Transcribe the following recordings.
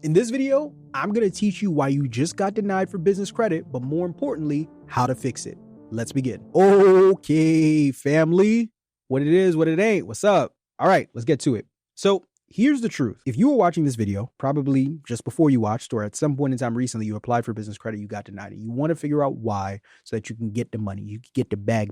In this video, I'm going to teach you why you just got denied for business credit, but more importantly, how to fix it. Let's begin. Okay, family, what it is, what it ain't, what's up? All right, let's get to it. So here's the truth. If you were watching this video, probably just before you watched or at some point in time recently, you applied for business credit, you got denied it. You want to figure out why so that you can get the money, you can get the bag.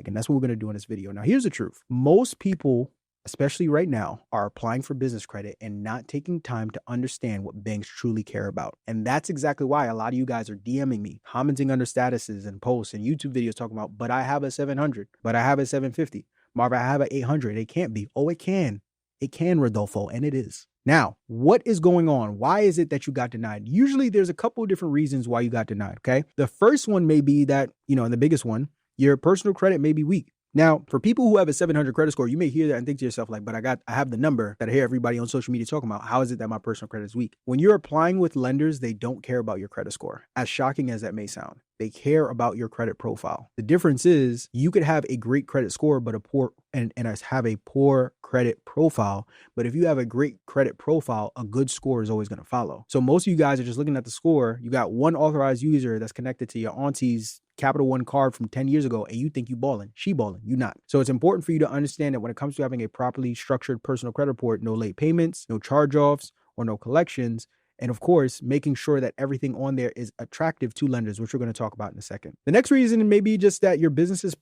And that's what we're going to do in this video. Now, here's the truth. Most people, especially right now, are applying for business credit and not taking time to understand what banks truly care about. And that's exactly why a lot of you guys are DMing me, commenting under statuses and posts and YouTube videos talking about, but I have a 700, but I have a 750. Marv, I have an 800. It can't be. Oh, it can. It can, Rodolfo, and it is. Now, what is going on? Why is it that you got denied? Usually there's a couple of different reasons why you got denied, okay? The first one may be that, and the biggest one, your personal credit may be weak. Now, for people who have a 700 credit score, you may hear that and think to yourself like, but I have the number that I hear everybody on social media talking about. How is it that my personal credit is weak? When you're applying with lenders, they don't care about your credit score. As shocking as that may sound, they care about your credit profile. The difference is you could have a great credit score, but have a poor credit profile. But if you have a great credit profile, a good score is always going to follow. So most of you guys are just looking at the score. You got one authorized user that's connected to your auntie's Capital One card from 10 years ago, and you think you balling. She balling. You not. So it's important for you to understand that when it comes to having a properly structured personal credit report, no late payments, no charge-offs, or no collections, and of course, making sure that everything on there is attractive to lenders, which we're going to talk about in a second. The next reason may be just that your business is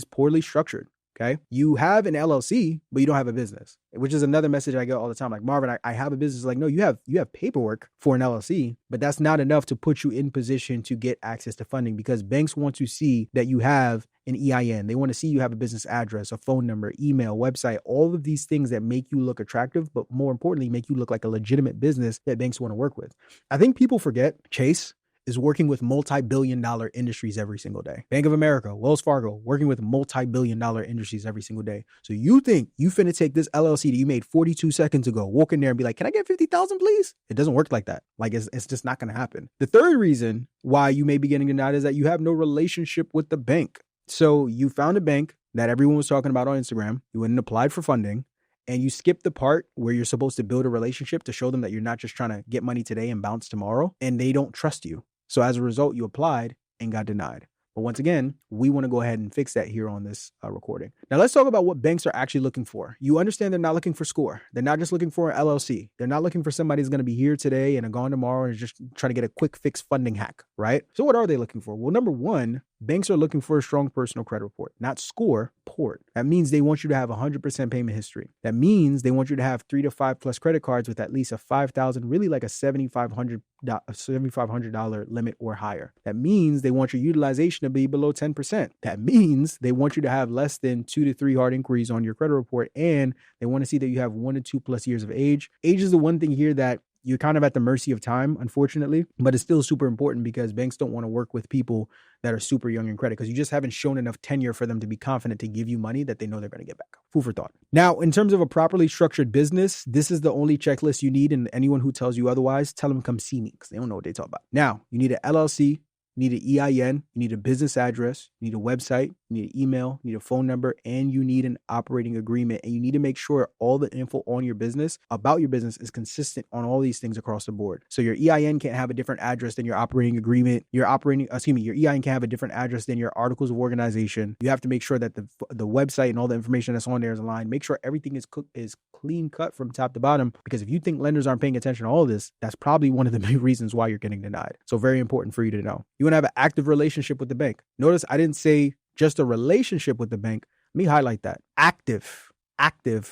poorly structured. Okay. You have an LLC, but you don't have a business, which is another message I get all the time. Like, Marvin, I have a business. Like, no, you have paperwork for an LLC, but that's not enough to put you in position to get access to funding, because banks want to see that you have an EIN. They want to see you have a business address, a phone number, email, website, all of these things that make you look attractive, but more importantly, make you look like a legitimate business that banks want to work with. I think people forget Chase is working with multi-billion-dollar industries every single day. Bank of America, Wells Fargo, working with multi-billion-dollar industries every single day. So you think you finna take this LLC that you made 42 seconds ago, walk in there and be like, can I get 50,000 please? It doesn't work like that. Like it's just not gonna happen. The third reason why you may be getting denied is that you have no relationship with the bank. So you found a bank that everyone was talking about on Instagram. You went and applied for funding, and you skipped the part where you're supposed to build a relationship to show them that you're not just trying to get money today and bounce tomorrow, and they don't trust you. So as a result, you applied and got denied. But once again, we want to go ahead and fix that here on this recording. Now, let's talk about what banks are actually looking for. You understand they're not looking for score. They're not just looking for an LLC. They're not looking for somebody who's going to be here today and gone tomorrow and just trying to get a quick fix funding hack, right? So what are they looking for? Well, number one, banks are looking for a strong personal credit report, not score, port. That means they want you to have 100% payment history. That means they want you to have 3 to 5 plus credit cards with at least a $5,000, really like a $7,500 limit or higher. That means they want your utilization to be below 10%. That means they want you to have less than 2 to 3 hard inquiries on your credit report, and they want to see that you have 1 to 2 plus years of age. Age is the one thing here that you're kind of at the mercy of time, unfortunately, but it's still super important because banks don't want to work with people that are super young in credit because you just haven't shown enough tenure for them to be confident to give you money that they know they're going to get back. Food for thought. Now, in terms of a properly structured business, this is the only checklist you need, and anyone who tells you otherwise, tell them come see me because they don't know what they talk about. Now, you need an LLC. You need an EIN, you need a business address, you need a website, you need an email, you need a phone number, and you need an operating agreement. And you need to make sure all the info on your business, about your business, is consistent on all these things across the board. So your EIN can't have a different address than your operating agreement. Your EIN can have a different address than your articles of organization. You have to make sure that the website and all the information that's on there is aligned. Make sure everything is clean cut from top to bottom, because if you think lenders aren't paying attention to all of this, that's probably one of the main reasons why you're getting denied. So very important for you to know. You want to have an active relationship with the bank. Notice I didn't say just a relationship with the bank. Let me highlight that. Active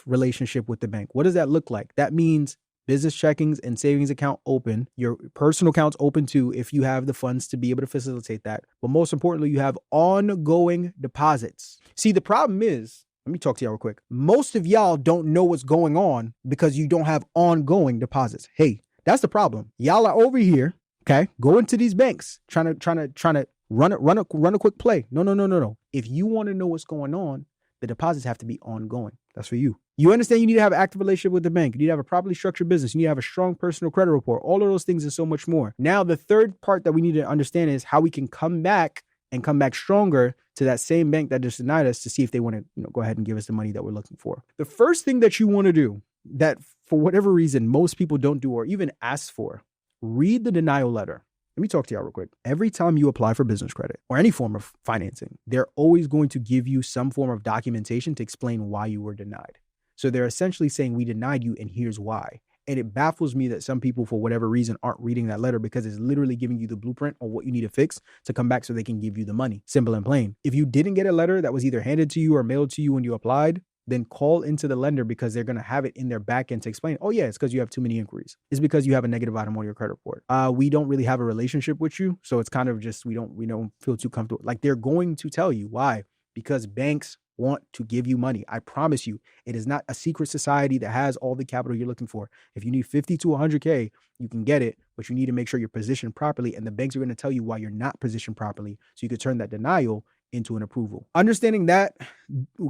relationship with the bank. What does that look like? That means business checkings and savings account open, your personal accounts open too, if you have the funds to be able to facilitate that. But most importantly, you have ongoing deposits. See, the problem is, let me talk to y'all real quick. Most of y'all don't know what's going on because you don't have ongoing deposits. Hey, that's the problem. Y'all are over here, okay, going to these banks, trying to run a quick play. No. If you want to know what's going on, the deposits have to be ongoing. That's for you. You understand you need to have an active relationship with the bank. You need to have a properly structured business. You need to have a strong personal credit report. All of those things and so much more. Now, the third part that we need to understand is how we can come back stronger to that same bank that just denied us to see if they want to, go ahead and give us the money that we're looking for. The first thing that you want to do that for whatever reason, most people don't do or even ask for. Read the denial letter. Let me talk to y'all real quick. Every time you apply for business credit or any form of financing, they're always going to give you some form of documentation to explain why you were denied. So they're essentially saying, we denied you and here's why. And it baffles me that some people, for whatever reason, aren't reading that letter, because it's literally giving you the blueprint on what you need to fix to come back so they can give you the money. Simple and plain. If you didn't get a letter that was either handed to you or mailed to you when you applied, then call into the lender, because they're going to have it in their back end to explain, oh yeah, it's because you have too many inquiries. It's because you have a negative item on your credit report. We don't really have a relationship with you. So it's kind of just, we don't feel too comfortable. Like, they're going to tell you why, because banks want to give you money. I promise you, it is not a secret society that has all the capital you're looking for. If you need 50 to 100K, you can get it, but you need to make sure you're positioned properly. And the banks are going to tell you why you're not positioned properly, so you could turn that denial into an approval. Understanding that,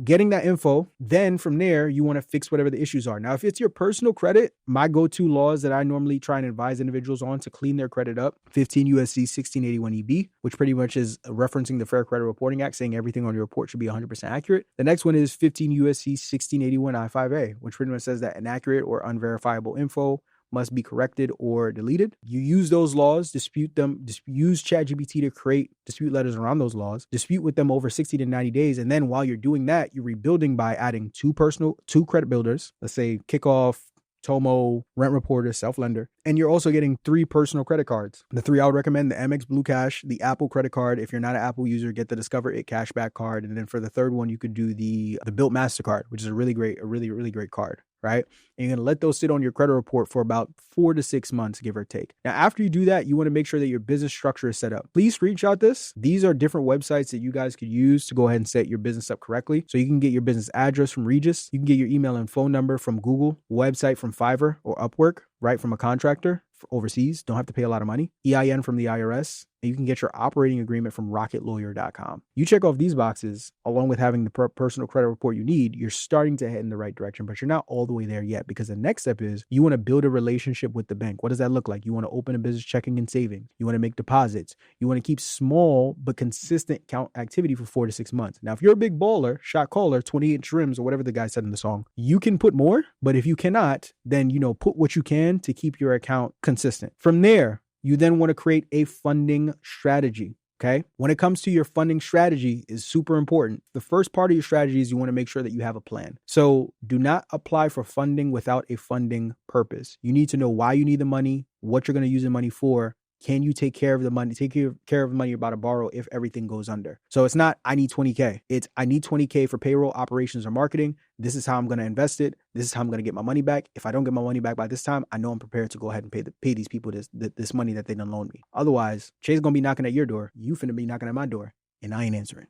getting that info, then from there, you want to fix whatever the issues are. Now, if it's your personal credit, my go-to laws that I normally try and advise individuals on to clean their credit up, 15 USC 1681 EB, which pretty much is referencing the Fair Credit Reporting Act, saying everything on your report should be 100% accurate. The next one is 15 USC 1681 I5A, which pretty much says that inaccurate or unverifiable info must be corrected or deleted. You use those laws, dispute them, use ChatGPT to create dispute letters around those laws, dispute with them over 60 to 90 days. And then while you're doing that, you're rebuilding by adding two credit builders, let's say Kickoff, Tomo, Rent Reporter, Self Lender. And you're also getting 3 personal credit cards. The 3 I would recommend: the Amex Blue Cash, the Apple credit card. If you're not an Apple user, get the Discover It cashback card. And then for the third one, you could do the Built MasterCard, which is a really great card, right? And you're going to let those sit on your credit report for about 4 to 6 months, give or take. Now, after you do that, you want to make sure that your business structure is set up. Please screenshot this. These are different websites that you guys could use to go ahead and set your business up correctly. So you can get your business address from Regis. You can get your email and phone number from Google, website from Fiverr or Upwork, right, from a contractor overseas. Don't have to pay a lot of money. EIN from the IRS. And you can get your operating agreement from rocketlawyer.com. You check off these boxes, along with having the personal credit report you need, you're starting to head in the right direction, but you're not all the way there yet, because the next step is you want to build a relationship with the bank. What does that look like? You want to open a business checking and savings. You want to make deposits. You want to keep small but consistent account activity for 4 to 6 months. Now, if you're a big baller, shot caller, 28-inch rims, or whatever the guy said in the song, you can put more, but if you cannot, then, put what you can to keep your account consistent. From there, you then want to create a funding strategy. Okay. When it comes to your funding strategy, is super important. The first part of your strategy is you want to make sure that you have a plan. So do not apply for funding without a funding purpose. You need to know why you need the money, what you're going to use the money for. Can you take care of the money? Take care of the money you're about to borrow if everything goes under. So it's not, I need 20K. It's, I need 20K for payroll, operations, or marketing. This is how I'm going to invest it. This is how I'm going to get my money back. If I don't get my money back by this time, I know I'm prepared to go ahead and pay these people this money that they done loaned me. Otherwise, Chase going to be knocking at your door. You finna be knocking at my door, and I ain't answering.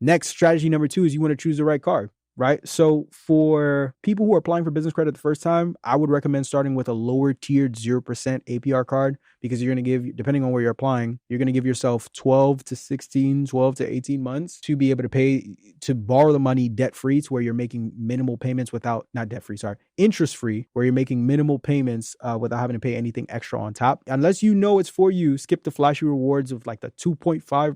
Next, strategy number 2 is you want to choose the right card. Right. So for people who are applying for business credit the first time, I would recommend starting with a lower tiered 0% APR card, because you're going to give, depending on where you're applying, you're going to give yourself 12 to 18 months to be able to borrow the money debt free, to where you're making minimal payments interest free, where you're making minimal payments without having to pay anything extra on top. Unless you know it's for you, skip the flashy rewards of like the 2.5%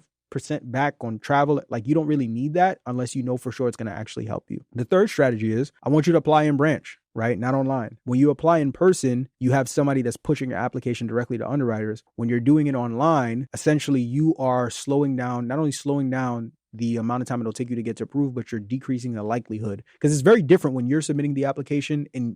back on travel. Like, you don't really need that unless you know for sure it's going to actually help you. The third strategy is I want you to apply in branch, right? Not online. When you apply in person, you have somebody that's pushing your application directly to underwriters. When you're doing it online, essentially you are not only slowing down the amount of time it'll take you to get to approved, but you're decreasing the likelihood, because it's very different when you're submitting the application and,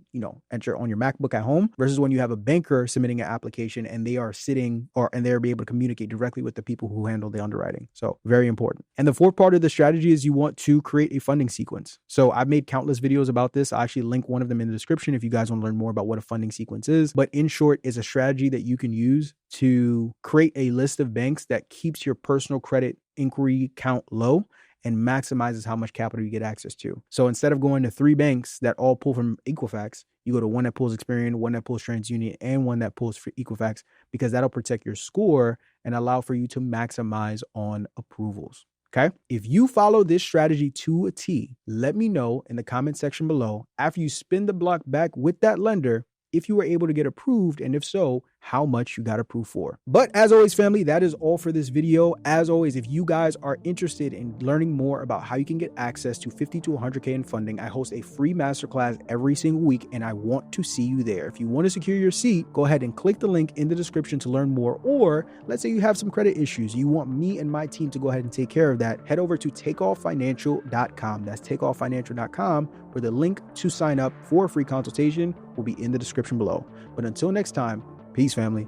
enter on your MacBook at home versus when you have a banker submitting an application and they are and they're able to communicate directly with the people who handle the underwriting. So very important. And the fourth part of the strategy is you want to create a funding sequence. So I've made countless videos about this. I actually link one of them in the description if you guys want to learn more about what a funding sequence is. But in short, it's a strategy that you can use to create a list of banks that keeps your personal credit inquiry count low and maximizes how much capital you get access to. So instead of going to 3 banks that all pull from Equifax, you go to one that pulls Experian, one that pulls TransUnion, and one that pulls for Equifax, because that'll protect your score and allow for you to maximize on approvals. Okay. If you follow this strategy to a T, let me know in the comment section below, after you spin the block back with that lender, if you were able to get approved, and if so, how much you got approved for. But as always, family, that is all for this video. As always, if you guys are interested in learning more about how you can get access to 50 to 100K in funding, I host a free masterclass every single week, and I want to see you there. If you want to secure your seat, go ahead and click the link in the description to learn more. Or let's say you have some credit issues, you want me and my team to go ahead and take care of that, head over to takeoffinancial.com. That's takeoffinancial.com, where the link to sign up for a free consultation will be in the description below. But until next time, peace, family.